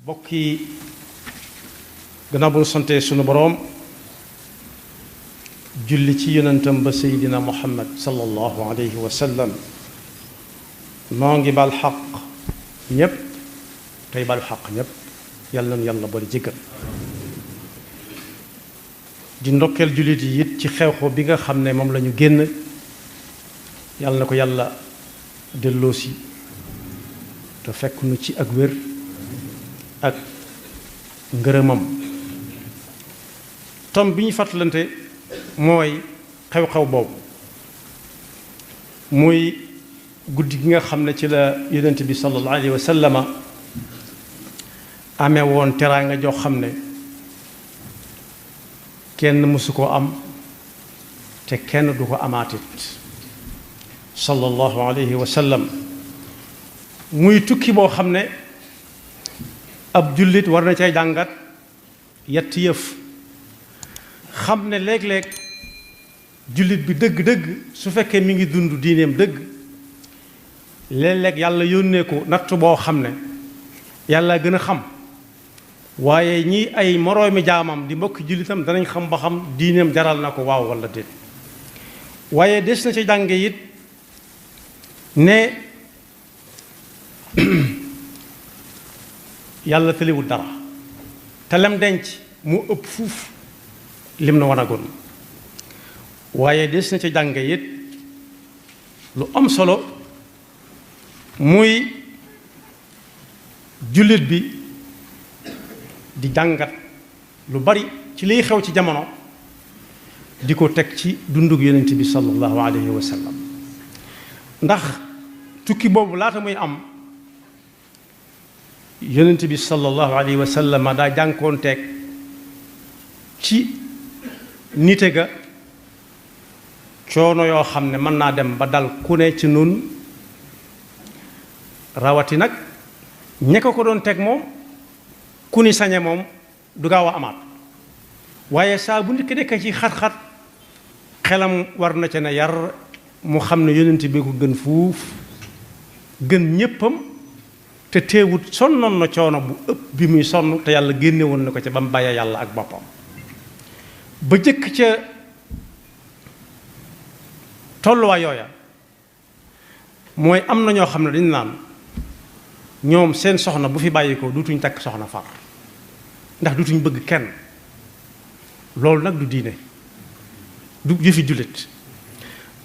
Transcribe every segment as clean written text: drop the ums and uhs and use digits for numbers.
bokk yi gannaaw bu ñu santee sunu boroom julli ci yonentam ba seydina muhammad sallallahu alayhi wa sallam noo ngi bal xaq ñépp tey bal xaq ñépp yàlla na yàlla bari jéggal di ndokkeel jullit yi it ci xew-xew bi nga xam ne moom la ñu génn yàlla na ko yàlla delloosi te fekk nu ci ak wér ak ngërëmam tom bi ñu fàttalante mooy xew-xew boobu muy guddi gi nga xam ne ci la yonent bi sallallahu alayhi wa sallama amee woon teraanga joo xam ne kenn mësu koo am te kenn du ko amaatit sallallahu alayhi wa sallam muy tukki boo xam ne ab jullit war na cay jàngat yetti yëf xam ne léeg-léeg jullit bi dëgg-dëgg su fekkee mi ngi dund diineem dëgg léeg-léeg yàlla yónnee ko natt boo xam ne yàlla gën a xam waaye ñi ay moroomi jaamam di mbokki jullitam danañ xam ba xam diineem jaral na ko waaw walla déet waaye des na ci jànge it ne yàlla tëliwul dara te lem denc mu ëpp fuuf lim na wanagoon waaye des na ci jànge it lu am solo muy jullit bi di jàngat lu bari ci liy xew ci jamono di ko teg ci dundug yonent bi sallallahu alayhi wa sallam ndax tukki boobu laata muy am yonent bi sallallahu alayhi wa sallam daa jànkoonteeg ci nite ga coono yoo xam ne mën naa dem ba dal ku ne ci nun rawati nag ñe ko doon teg moom ku ni sañe moom du gaaw a amaat waaye saa bu nit ki nekk ci xat-xat xelam war na ca ne yar mu xam ne yonent bi ko gën fuuf gën ñéppam te teewut sonnoon na coono bu ëpp bi muy sonn te yàlla génne woon na ko ca ba mu bàyyee yàlla ak boppam ba jëkk ca tolluwaay yooya mooy am na ñoo xam ne dañu naan ñoom seen soxna bu fi bàyyi ko dutuñ takk soxna far ndax dutuñ bëgg kenn loolu nag du diine du jëfi jullit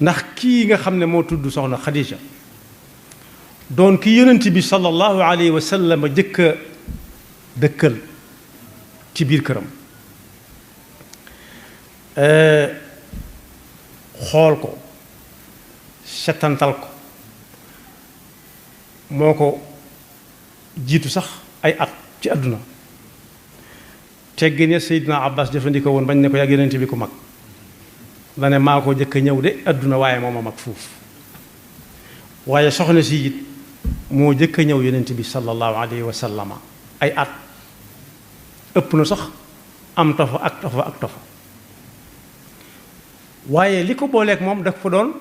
ndax kii nga xam ne moo tudd soxna Xadija doon ki yonent bi sallallahu alayhi wa sallam jëkk a dëkkal ci biir këram xool ko setantal ko moo ko jiitu sax ay at ci àdduna teggin ya Seydina Abbas jëfandikoo woon bañ ne ko yàgg yonent bi ku mag dane maa ko jëkk a ñëw de àdduna waaye moom a mag fuuf waaye soxna si it moo jëkk a ñëw yonent bi sallallahu alayhi wa sallama ay at ëpp na sax am tofa ak tofa ak tofa waaye li ko booleeg moom daf ko doon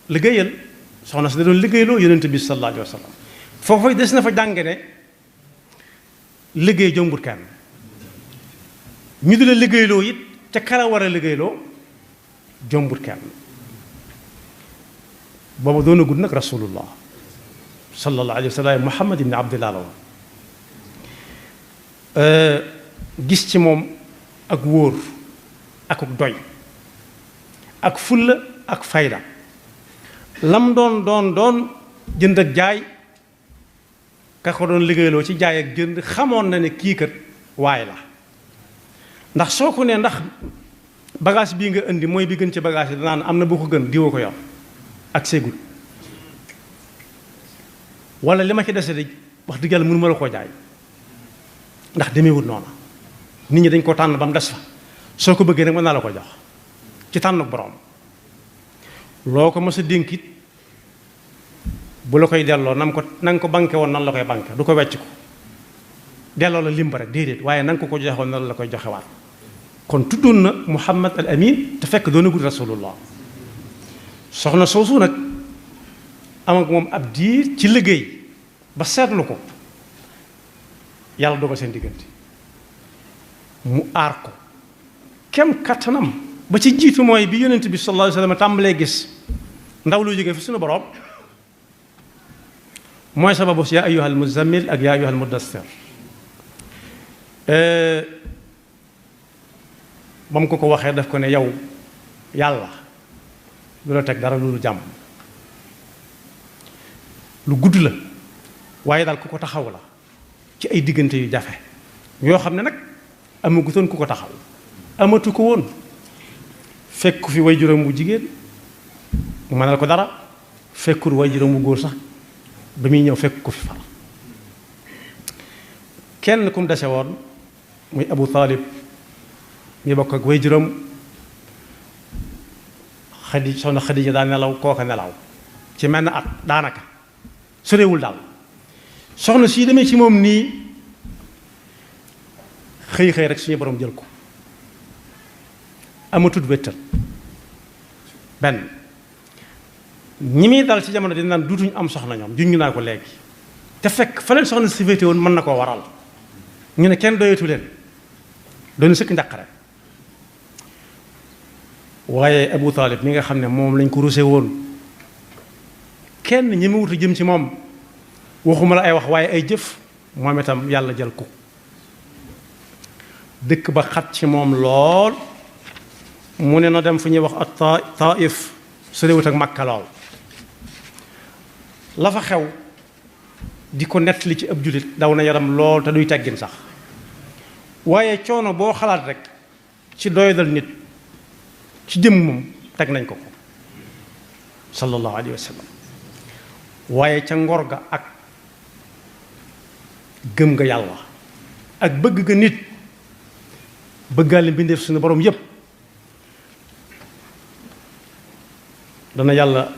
liggéeyal soxna si da doon liggéeyloo yonent bi sallallahu alayhi wa sallam foofu des na fa jànge ne liggéey jombut kenn ñu di la liggéeyloo it ca kala war a liggéeyloo jombut kenn booba doon a gudd nag rasulullah sallallahu alayhi wa sallam muhammad ibni abdillah la woon gis ci moom ak wóor ak doy ak fulla ak fayda lam doon jënd ak jaay ka ko doon liggéeyloo ci jaay ak jënd xamoon na ne kii kat waay la ndax soo ko ne ndax bagage bii nga indi mooy bi gën ci bagage yi danaan am na bu ko gën diwa ko yor ak seegul wala li ma ci dese de wax dëgg yàlla mënu ma la koo jaay ndax demeewut noonu nit ñi dañ ko tànn ba mu des fa soo ko bëggee nag mën naa la ko jox ci tànn borom loo ko mës a dénkit bu la koy delloo na nga ko banke woon nan la koy banke du ko wecc ko delloo la limba rek déedéet waaye na nga ko joxe woon nan la koy joxewaat kon tuddoon na Muhammad al Amin te fekk doona gudd rasulullah soxna soosu nag am ak moom ab diir ci liggéey ba seetlu ko yàlla dogal seen diggante mu aar ko kem kattanam ba ci jiitu mooy bi yonent bi sallallahu alayhi wa sallam tàmbalee gis ndaw lu jógee fi suñu borom mooy sababu si yaa ayyuhal muzammil ak yaa ayyuhal muddassir ba mu ko waxee daf ko ne yow yàlla lu la teg dara lu jàmm lu gudd la waaye daal ku ko taxaw la ci ay diggante yu jafe yoo xam ne nag amagutoon ku ko taxaw amatu ko woon fekk fi way juróom bu jigéen mu mënal ko dara fekkul way juróom bu góor sax ba muy ñëw fekk ko fi far kenn kum dese woon muy Abu Talib ñu bokk ak way juróom soxna Xadija daa nelaw kooka nelaw ci mel na at daanaka sorewul daal soxna si demee ci moom nii xëy xëy rek suñu borom jël ko amatut wéttal benn ñi muy dal ci jamono di naan duutuñu am soxna ñoom juñ naa ko léegi te fekk fa leen soxna si féete woon mën na koo waral ñu ne kenn doyatu leen doon sëkk njàqare waaye Abu Talib mi nga xam ne moom lañ ko rusé woon kenn ñi mu wutu jëm ci moom waxuma la ay wax waaye ay jëf moom itam yàlla jël ko dëkk ba xat ci moom lool mu ne na dem fu ñuy wax ak Taif su réewut ak Makka lool la fa xew di ko nettali ci ab jullit daw na yaram lool te duy teggin sax waaye coono boo xalaat rek ci doyadal nit ci jëm moom teg nañ ko ko sallallahu alayhi wa sallam waaye ca ngor ga ak gëm nga yàlla ak bëgg ga nit bëggaale mbindeef suñu borom yépp dana yàlla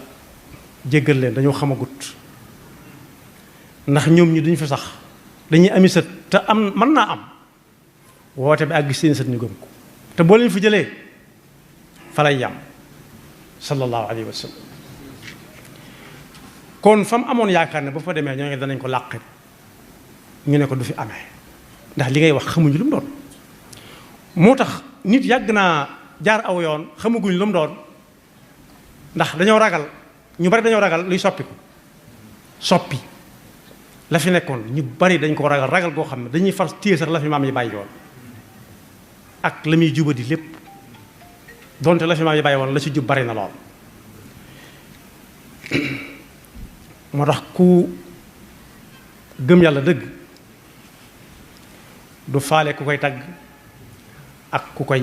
jéggal leen dañoo xamagut ndax ñoom ñi duñ fi sax dañuy ami sët te am mën naa am woote bi àgg seen sët ñu gëm ko te boo leen fi jëlee fa lay yam sallallahu alayhi wa sallam kon fa mu amoon yaakaar ne ba fa demee ñoo ngi danañ ko làqit ñu ne ko du fi amee ndax li ngay wax xamuñu lu mu doon moo tax nit yàgg naa jaar aw yoon xamaguñ lu mu doon ndax dañoo ragal ñu bari dañoo ragal luy soppi la fi nekkoon ñu bari dañ ko ragal goo xam ne dañuy far téye sax la fi maam yi bàyyi woon ak la muy jubadi lépp donte la fi maam yi bàyyi woon la ci jub bari na lool moo tax ku gëm yàlla dëgg du faale ku koy tagg ak ku koy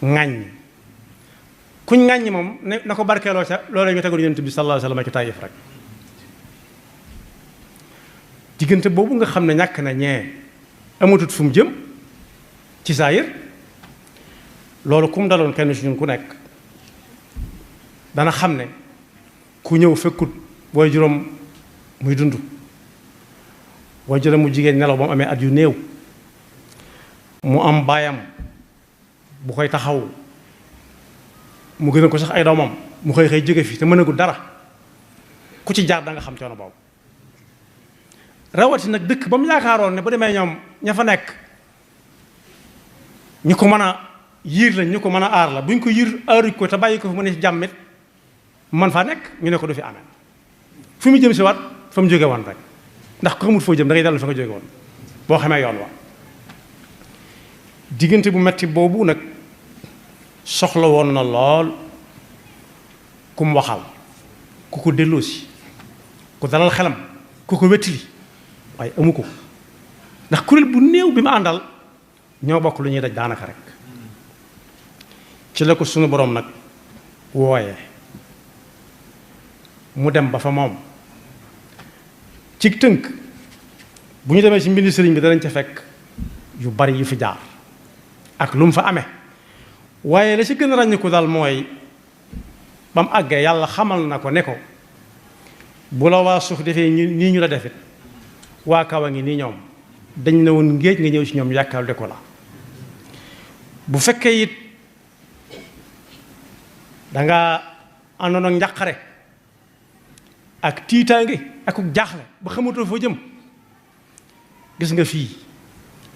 ŋàññ kuñ ŋàññi moom ne na ko barkeeloo ca loolu ñu tegoon yonent bi sallallahu alayhi wa sallam ci Taayif rek diggante boobu nga xam ne ñàkk na ñee amatut fu mu jëm ci saayir loolu ku mu daloon kenn ci ñun ku nekk dana xam ne ku ñëw fekkut booy juróom muy dund booy juróom mu jigéen nelaw ba mu amee at yu néew mu am baayam bu koy taxaw mu gën a ko sax ay doomam mu xëy xëy jóge fi te mënagul dara ku ci jaar da nga xam coono boobu rawati nag dëkk ba mu yaakaaroon ne bu demee ñoom ña fa nekk ñu ko mën a yiir lañ ñu ko mën a aar la bu ñu ko yiir aaruñ ko te bàyyi ko fi mu ne ci jàmmit man faa nekk ñu ne ko du fi amee fu mu jëm si waat fa mu jóge woon rek ndax ko xamul foo jëm da ngay dellu fa nga jóge woon boo xamee yoon wa diggante bu metti boobu nag soxla woon na lool ku mu waxal ku ko delloosi ku dalal xelam ku ko wettili waaye amu ko ndax kuréel bu néew bi mu àndal ñoo bokk lu ñuy daj daanaka rek ci la ko sunu boroom nag wooye mu dem ba fa moom ci tënk bu ñu demee ci mbindi sëriñ bi danañ ca fekk yu bari yu fi jaar ak lu mu fa amee waaye la ci gën a ràññiku daal mooy ba mu àggee yàlla xamal na ko ne ko bu la waa suuf defee nii ñu la defit waa kaw a ngi nii ñoom dañ ne woon ngéej nga ñëw ci ñoom yàkkal de ko la bu fekkee it danga àndoon ak njàqare ak tiitaange ak jaaxle ba xamatoo foo jëm gis nga fii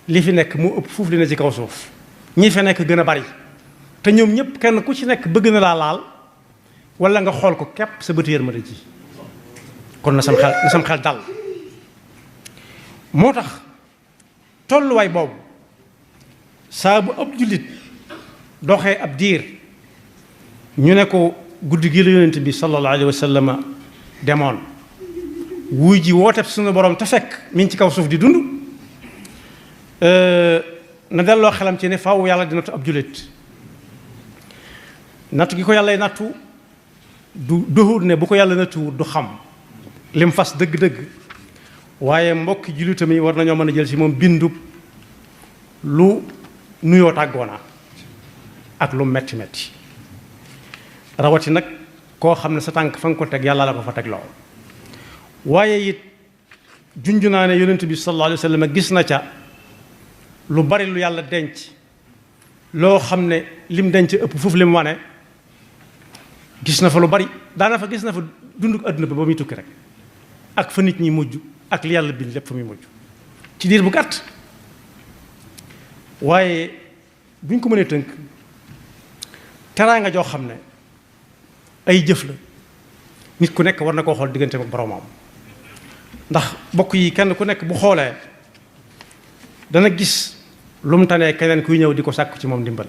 li fi nekk moo ëpp fuuf li ne ci kaw suuf ñi fi nekk gën a bari te ñoom ñëpp kenn ku ci nekk bëgg na laa laal wala nga xool ko képp sa bëtu yërmande ji kon na sam xel dal moo tax tolluwaay boobu saa bu ab jullit doxee ab diir ñu ne ko guddi gi la yonent bi sallallahu alayhi wa sallam demoon wuy ji wooteeb suñu borom te fekk mi ngi ci kaw suuf di dund na delloo xelam ci ne faaw yàlla di nattu ab jullit nattu gi ko yàlla nattu du doxul ne bu ko yàlla nattu du xam lim fas dëgg-dëgg waaye mbokki jullitam yi war nañoo mën a jël ci moom bindu lu nuyoo tàggoona ak lu metti metti rawati nag koo xam ne sa tànk fa nga ko teg yàlla la ko fa teg loo waaye it junj naa ne yonent bi sallallahu alayhi wa sallam gis na ca lu bari lu yàlla denc loo xam ne lim denc ëpp foofu lim wane gis na fa lu bari daana fa gis na fa dunduk àdduna ba muy tukki rek ak fa nit ñi mujj ak li yàlla bind lépp fa muy mujj ci diir bu gàtt waaye bu ñu ko mënee tënk teraanga joo xam ne ay jëf la nit ku nekk war na koo xool diggante ak boromam ndax bokk yi kenn ku nekk bu xoolee dana gis lu mu tanee keneen kuy ñëw di ko sàkku ci moom ndimbal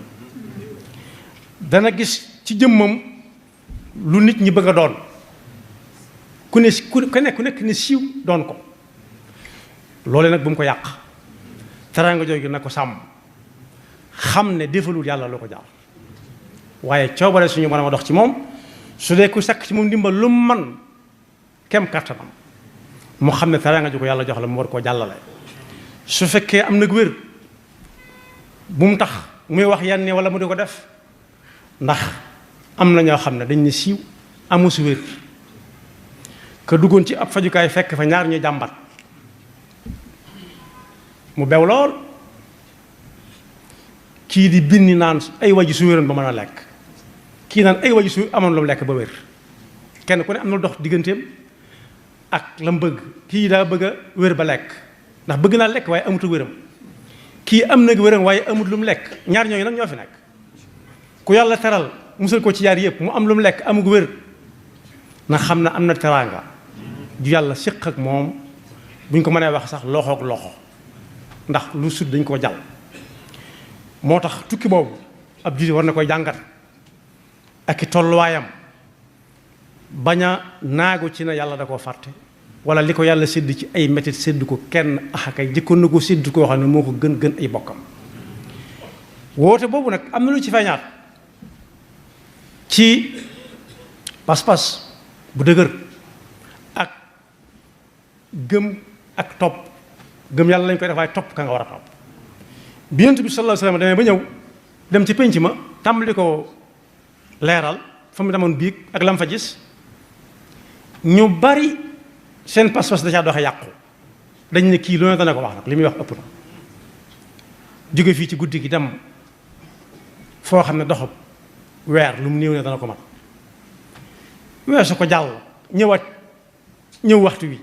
dana gis ci jëmmam lu nit ñi bëgg a doon ku nekk ne siiw doon ko loole nag bu mu ko yàq teraanga jooju na ko sàmm xam ne defalul yàlla loo ko jaar waaye coobare suñu mën a dox ci moom su dee ku sàkk ci moom ndimbal lu mu man kem kattanam mu xam ne teraanga ju ko yàlla jox la mu war koo jàllale su fekkee am nag wér bu mu tax muy wax yenn wala mu di ko def ndax am na ñoo xam ne dañ ne siiw amu si wér ka duggoon ci ab fajukaay fekk fa ñaar ñu jàmbat mu bew lool kii di binni naan ay waji su wéroon ba mën a lekk kii naan ay waji su amoon lu mu lekk ba wér kenn ku ne am na dox digganteem ak la mu bëgg kii daa bëgg a wér ba lekk ndax bëgg naa lekk waaye amutu wéram kii am nag wéram waaye amut lu mu lekk ñaar ñooyu nag ñoo fi nekk ku yàlla teral musal ko ci yaar yëpp mu am lu mu lekk amug wér na xam ne am na teraanga ju yàlla séq ak moom bu ñu ko mënee wax sax loxoog loxo ndax lu sut dañ koo jàll moo tax tukki boobu ab jullit war na koy jàngat ak i tolluwaayam bañ a naagu ci ne yàlla da koo fàtte wala li ko yàlla sédd ci ay métit sédd ko kenn axakay jëkkoon na ko sédd koo xam ne moo ko gën ay bokkam woote boobu nag am na lu ci feeñaat ci pas-pas bu dëgër ak gëm ak topp gëm yàlla lañ koy def waaye topp ka nga war a topp bi Yonent bi sallallahu alayhi wa sallam demee ba ñëw dem ci pénc ma tàmbali ko leeral fa mu demoon biig ak lam fa gis ñu bari seen pas-pas da caa doxe yàqu dañ ne kii lu ne dana ko wax nag li muy wax ëpp na jóge fii ci guddi gi dem foo xam ne doxub weer lu mu néew ne dana ko mat weer su ko jàll ñëw waxtu wi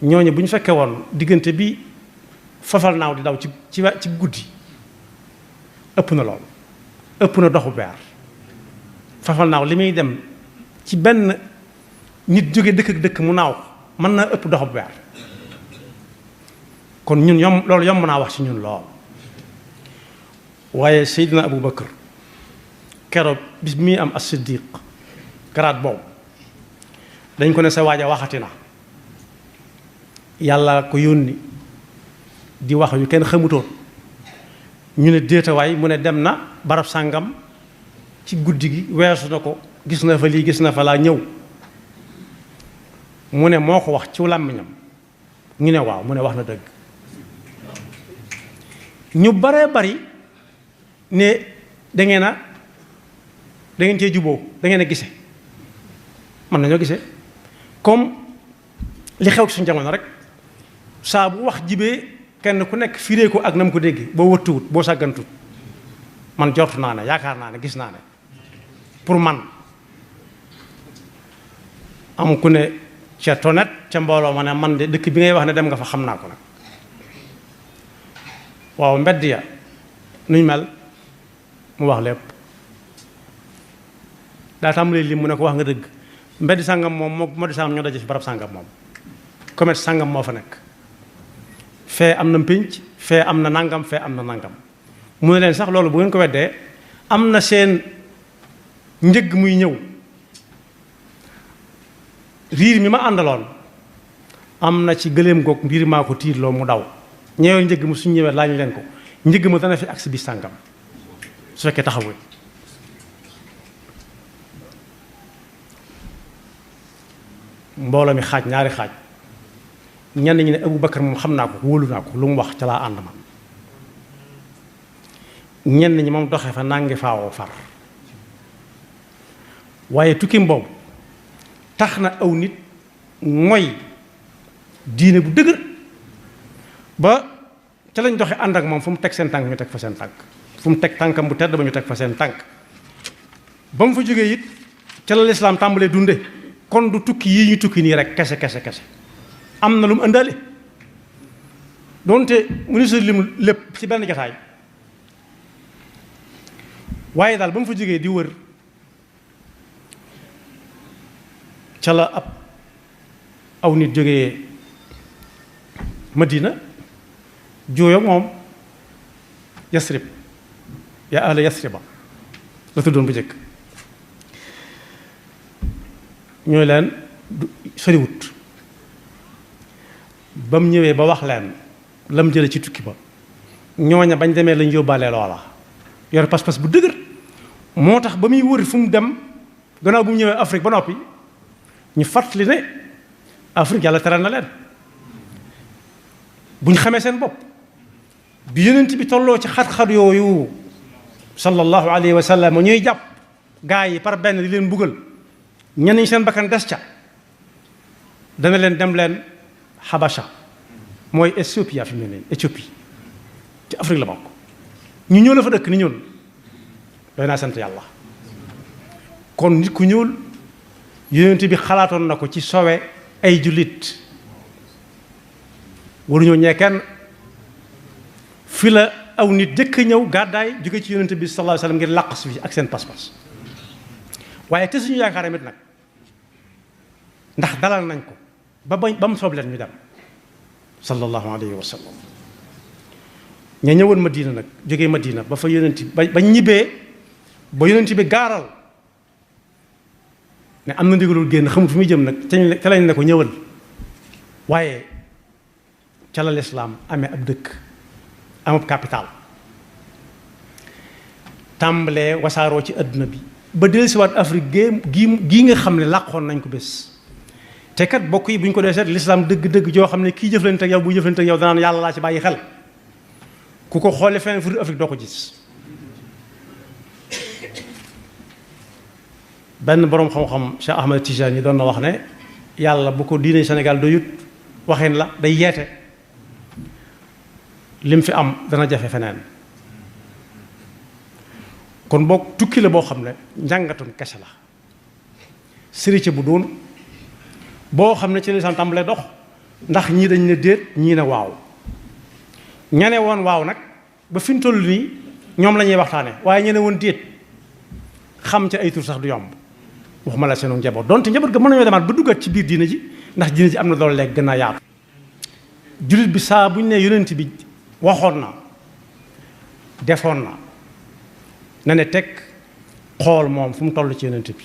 ñooñu bu ñu fekkee woon diggante bi fafal naaw di daw ci guddi ëpp na lool ëpp na doxu weer fafal naaw li muy dem ci benn nit jóge dëkk ak dëkk mu naaw mën naa ëpp doxu weer kon ñun loolu yomb naa wax ci ñun lool waaye Seydina Abu Bakar keroog bis bi muy am as-Siddiq garaat boobu dañ ko ne sa waaja waxati na yàlla ko yónni di wax yu kenn xamutoon ñu ne déetawaay mu ne dem na barab sàngam ci guddi gi weesu na ko gis na fa lii gis na fa laa ñëw mu ne moo ko wax ci làmmiñam ñu ne waaw mu ne wax na dëgg ñu baree bari ne da ngeen cee juboo da ngeen a gise mën nañoo gisee comme li xew ci suñu jamono rek saa bu wax jibee kenn ku nekk firee ko ak na mu ko déggee boo wëttuwut boo sàggantut man jortu naa ne yaakaar naa ne gis naa ne pour man am ku ne ca tonet ca mbooloo ma ne man de dëkk bi ngay wax ne dem nga fa xam naa ko nag waaw mbedd ya nuñ mel mu wax lépp daa tàmbalee lim mu ne ko wax nga dëgg mbedd sàngam moom moo di sàngam ñoo daje fi barab sàngam moom commerce sàngam moo fa nekk fee am na pénc fee am na nangam fee am na nangam mu ne leen sax loolu bu ngeen ko weddee am na seen njëg muy ñëw riir mi ma àndaloon am na ci gëléem goog mbir maa ko tiitloo mu daw ñëwee njëg mu suñ ñëwee laaj leen ko njëg ma dana fi agsi bi sàngam su fekkee taxawul mbooloo mi xaaj ñaari xaaj ñenn ñi ne Abu Bakar moom xam naa ko wóolu naa ko lu mu wax ca laa ànd ma ñenn ñi moom doxee fa nangi faawoo far waaye tukkim boobu tax na aw nit mooy diine bu dëgër ba ca lañ doxe ànd ak moom fu mu teg seen tànk ñu teg fa seen tànk fu mu teg tànkam bu tedd ba ñu teg fa seen tànk ba mu fa jógee it ca la lislaam tàmbalee dunde kon du tukki yii ñu tukki nii rek kese am na lu mu ëndaale doonte ministre lim lépp ci benn jataay waaye daal ba mu fa jógee di wër ca la aw nit jógee Madina jooyoog moom Yasrib yaa ahla Yasriba la tuddoon bu njëkk ñooy leen soriwut ba mu ñëwee ba wax leen la mu jële ci tukki ba ñooña bañ demee lañ yóbbaale loola yor pas-pas bu dëgër moo tax ba muy wër fu mu dem gannaaw bu mu ñëwee Afrique ba noppi ñu fàttali ne Afrique yàlla teral na leen bu ñu xamee seen bopp bi yonent bi tolloo ci xat-xat yooyu sallallahu alayhi wa sallam ñuy jàpp gaa yi par benn di leen buggal ñenn ñi seen bakkan des ca dana leen dem leen Habasha mooy Éthiopie fi mu ne nii Éthiopie ci Afrique la bokk ñu ñëw la fa dëkk ni ñun doy naa sant yàlla kon nit ku ñuul yonent bi xalaatoon na ko ci sowe ay jullit waruñoo ñee kenn fi la aw nit jëkk ñëw gàddaay jóge ci yonent bi sallallahu alayhi wasallam ngir làq si ak seen pas-pas waaye te suñu yaakaar amit nag ndax dalal nañ ko ba mu soob leen ñu dem sallallahu alayhi wa sallam ña ñëwoon Madina nag jógee Madina ba fa yonent ba ñibbee ba yonent bi gaaral ne am na ndigalul génn xamul fu muy jëm nag ca lañ ne ko ñëwal waaye ca la lislaam amee ab dëkk amab capital tàmbalee wasaaroo ci adduna bi ba dellusiwaat Afrique gii nga xam ne làqoon nañ ko bés te kat bokk yi bu ñu ko dee seet lislaam dëgg-dëgg joo xam ne kii jëflante ak yow bu jëflante ak yow danaan yàlla laa ci bàyyi xel ku ko xoolee feneen fu Afrique doo ko gis benn boroom xam-xam Cheikh Ahmed Tijani yi doon na wax ne yàlla bu ko diine Sénégal doyut waxin la day yeete lim fi am dana jafe feneen kon boog tukki la boo xam ne njàngatum kese la sëriñ bu doon boo xam ne ci lislaam tàmbalee dox ndax ñii dañ ne déet ñii ne waaw ñane woon waaw nag ba fi mu toll nii ñoom la ñuy waxtaane waaye ñene woon déet xam ca ay tur sax du yomb waxuma la seenu njaboot donte njaboot ga mën nañoo demaat ba duggaat ci biir diina ji ndax diina ji am na doole léegi gën a yaatu jullit bi saa bu ñu ne yonent bi waxoon na defoon na ne teg xool moom fu mu toll ci yonent bi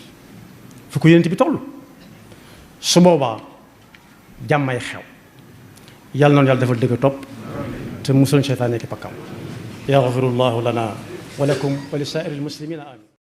fu ko yonent bi toll su boobaa jàmmay xew yàlla noonu yàlla defal dëgg topp te musul seytaane ki pakkam yaxfirullahu lana wa lakum wa li saa'iril muslimina amin